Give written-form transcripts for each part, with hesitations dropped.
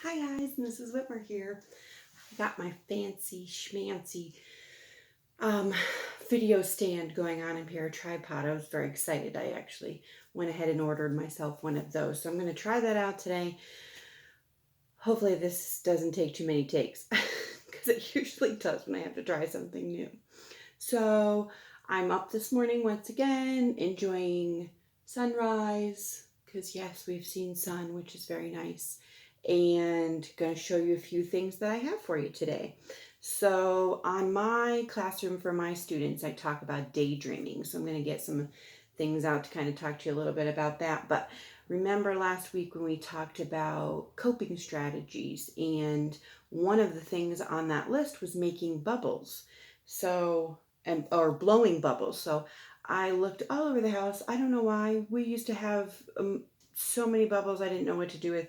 Hi guys, Mrs. Whitmer here. I got my fancy schmancy um, video stand going on in here, a tripod. I was very excited. I actually went ahead and ordered myself one of those. So I'm going to try that out today. Hopefully this doesn't take too many takes because it usually does when I have to try something new. So I'm up this morning once again, enjoying sunrise because yes, we've seen sun, which is very nice. And going to show you a few things that I have for you today. So on my classroom for my students, I talk about daydreaming. So I'm going to get some things out to kind of talk to you a little bit about that. But remember last week when we talked about coping strategies, and one of the things on that list was making bubbles. So or blowing bubbles. So I looked all over the house. I don't know why. We used to have so many bubbles I didn't know what to do with.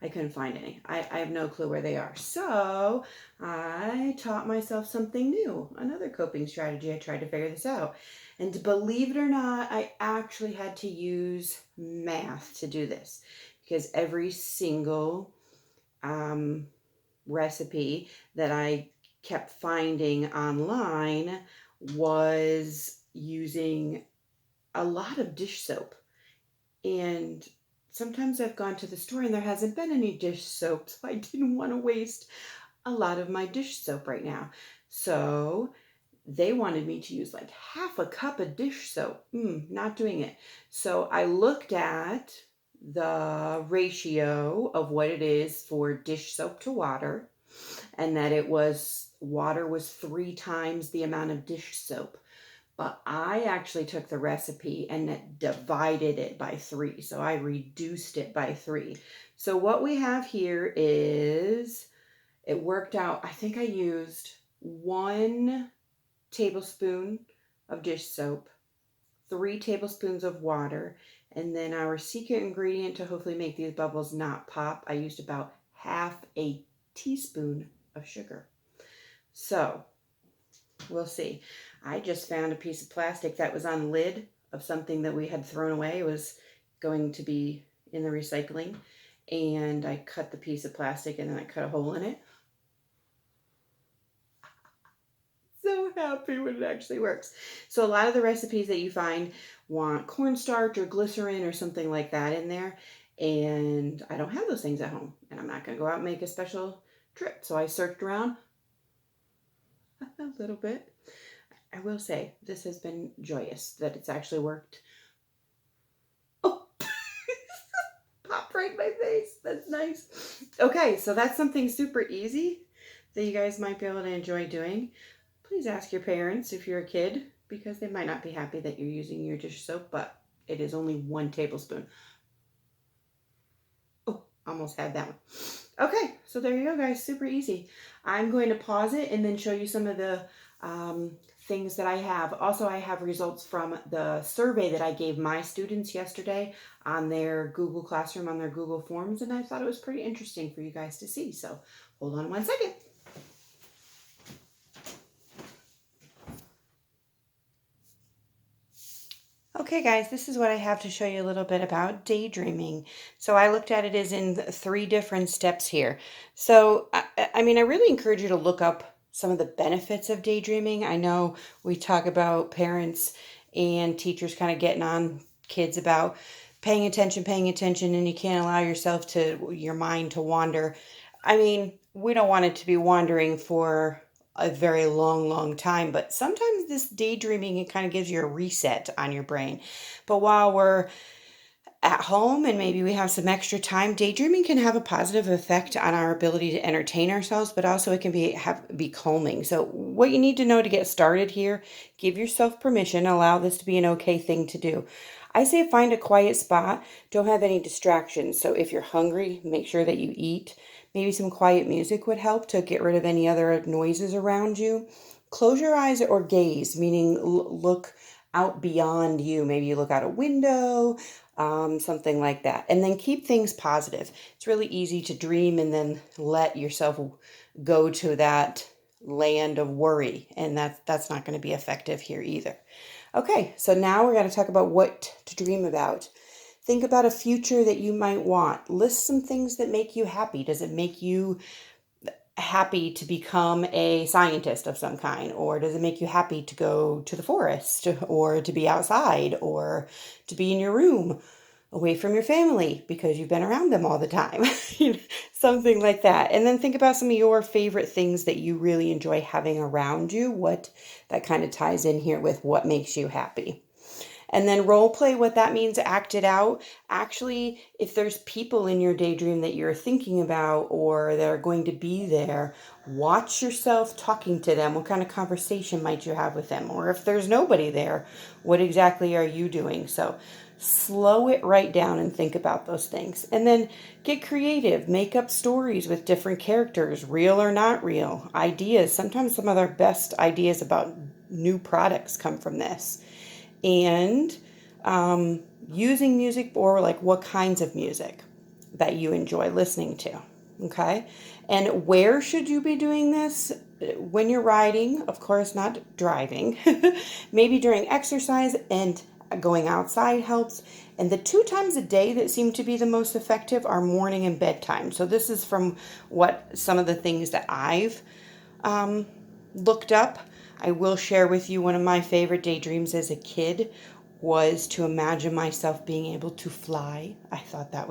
I couldn't find any. I have no clue where they are. So I taught myself something new, another coping strategy. I tried to figure this out. And believe it or not, I actually had to use math to do this because every single recipe that I kept finding online was using a lot of dish soap. And sometimes I've gone to the store and there hasn't been any dish soap, so I didn't want to waste a lot of my dish soap right now. So they wanted me to use like half a cup of dish soap. Not doing it. So I looked at the ratio of what it is for dish soap to water, and that water was 3 times the amount of dish soap. But I actually took the recipe and divided it by 3. So I reduced it by 3. So what we have here is, it worked out, I think I used 1 tablespoon of dish soap, 3 tablespoons of water, and then our secret ingredient to hopefully make these bubbles not pop, I used about half a teaspoon of sugar. So we'll see. I just found a piece of plastic that was on the lid of something that we had thrown away. It was going to be in the recycling. And I cut the piece of plastic and then I cut a hole in it. So happy when it actually works. So a lot of the recipes that you find want cornstarch or glycerin or something like that in there. And I don't have those things at home. And I'm not going to go out and make a special trip. So I searched around a little bit. I will say this has been joyous that it's actually worked. Oh, popped right in my face. That's nice. Okay, so that's something super easy that you guys might be able to enjoy doing. Please ask your parents if you're a kid, because they might not be happy that you're using your dish soap, but it is only 1 tablespoon. Oh, almost had that one. Okay, so there you go, guys. Super easy. I'm going to pause it and then show you some of the things that I have. Also, I have results from the survey that I gave my students yesterday on their Google Classroom, on their Google Forms, and I thought it was pretty interesting for you guys to see. So hold on 1 second. Okay guys, this is what I have to show you a little bit about daydreaming. So I looked at it as in 3 different steps here. So, I mean, I really encourage you to look up some of the benefits of daydreaming. I know we talk about parents and teachers kind of getting on kids about paying attention, and you can't allow your mind to wander. I mean, we don't want it to be wandering for a very long time, but sometimes this daydreaming, it kind of gives you a reset on your brain. But while we're at home and maybe we have some extra time, daydreaming can have a positive effect on our ability to entertain ourselves, but also it can be calming. So what you need to know to get started here, give yourself permission, allow this to be an okay thing to do. I say find a quiet spot, don't have any distractions. So if you're hungry, make sure that you eat. Maybe some quiet music would help to get rid of any other noises around you. Close your eyes or gaze, meaning look out beyond you. Maybe you look out a window, something like that. And then keep things positive. It's really easy to dream and then let yourself go to that land of worry. And that's not going to be effective here either. Okay, so now we're going to talk about what to dream about. Think about a future that you might want. List some things that make you happy. Does it make you happy to become a scientist of some kind? Or does it make you happy to go to the forest or to be outside or to be in your room away from your family because you've been around them all the time? Something like that. And then think about some of your favorite things that you really enjoy having around you. What that kind of ties in here with what makes you happy. And then role play what that means, act it out. Actually, if there's people in your daydream that you're thinking about or that are going to be there, watch yourself talking to them. What kind of conversation might you have with them? Or if there's nobody there, what exactly are you doing? So slow it right down and think about those things. And then get creative. Make up stories with different characters, real or not real. Ideas. Sometimes some of our best ideas about new products come from this. And using music, or like what kinds of music that you enjoy listening to. Okay. And where should you be doing this? When you're riding, of course, not driving. Maybe during exercise, and going outside helps. And the 2 times a day that seem to be the most effective are morning and bedtime. So this is from what some of the things that I've looked up. I will share with you one of my favorite daydreams as a kid was to imagine myself being able to fly. I thought that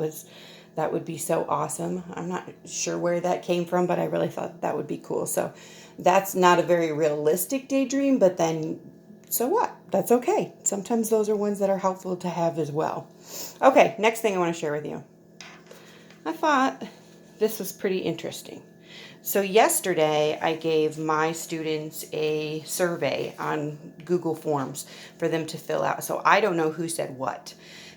would be so awesome. I'm not sure where that came from, but I really thought that would be cool. So that's not a very realistic daydream, but then so what? That's okay. Sometimes those are ones that are helpful to have as well. Okay, next thing I want to share with you. I thought this was pretty interesting. So yesterday I gave my students a survey on Google Forms for them to fill out. So I don't know who said what,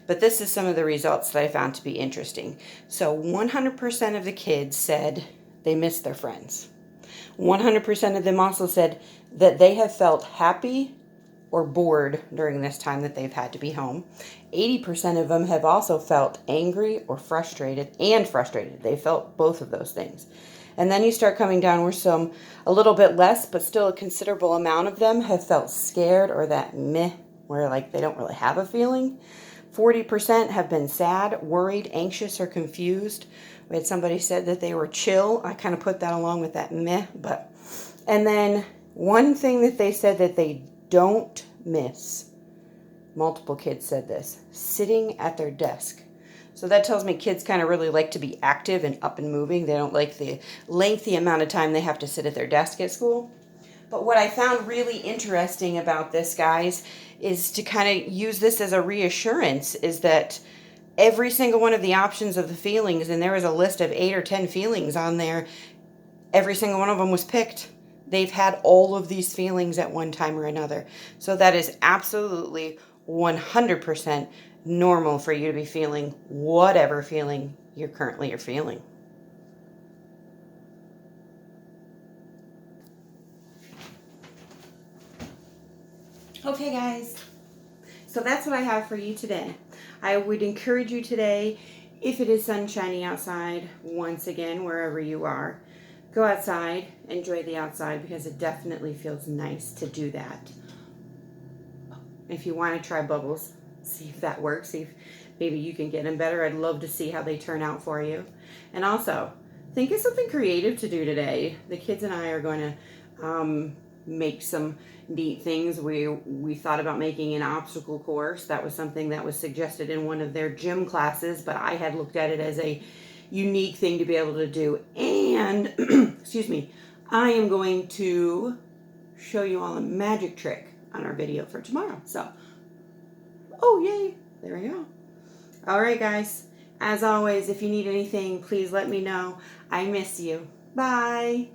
but this is some of the results that I found to be interesting. So 100% of the kids said they miss their friends. 100% of them also said that they have felt happy or bored during this time that they've had to be home. 80% of them have also felt angry or frustrated, and frustrated. They felt both of those things. And then you start coming down where some, a little bit less, but still a considerable amount of them have felt scared, or that meh, where like they don't really have a feeling. 40% have been sad, worried, anxious, or confused. We had somebody said that they were chill. I kind of put that along with that meh, but. And then one thing that they said that they don't miss, multiple kids said this, sitting at their desk. So that tells me kids kind of really like to be active and up and moving. They don't like the lengthy amount of time they have to sit at their desk at school. But what I found really interesting about this, guys, is to kind of use this as a reassurance, is that every single one of the options of the feelings, and there was a list of 8 or 10 feelings on there, every single one of them was picked. They've had all of these feelings at one time or another. So that is absolutely 100% normal for you to be feeling whatever feeling you currently are feeling. Okay, guys. So that's what I have for you today. I would encourage you today, if it is sunshiny outside, once again, wherever you are, go outside, enjoy the outside, because it definitely feels nice to do that. If you want to try bubbles, see if that works, see if maybe you can get them better. I'd love to see how they turn out for you. And also, think of something creative to do today. The kids and I are going to make some neat things. We thought about making an obstacle course. That was something that was suggested in one of their gym classes, but I had looked at it as a unique thing to be able to do. And, excuse me, I am going to show you all a magic trick on our video for tomorrow. So, oh, yay, there we go. All right, guys, as always, if you need anything, please let me know. I miss you. Bye.